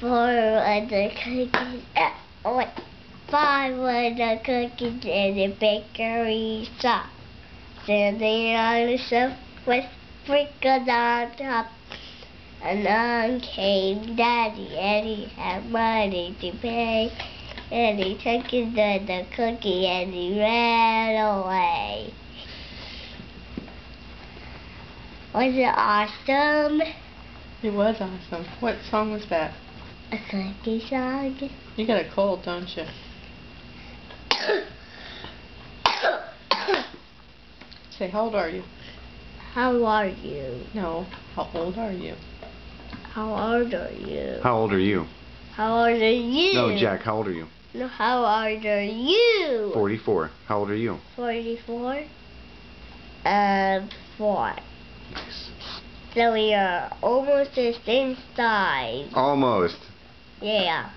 4 of the cookies. Wait, 5 of the cookies in the bakery shop. Standing on the shelf with sprinkles on top. Along came Daddy, and he had money to pay. And he took the cookie and he ran away. Was it awesome? It was awesome. What song was that? A cookie song. You got a cold, don't you? Say, how old are you? How are you? No, how old are you? How old are you? How old are you? How old are you? No, Jack, how old are you? No, how old are you? 44. How old are you? 44. 4. Nice. So we are almost the same size. Almost. Yeah.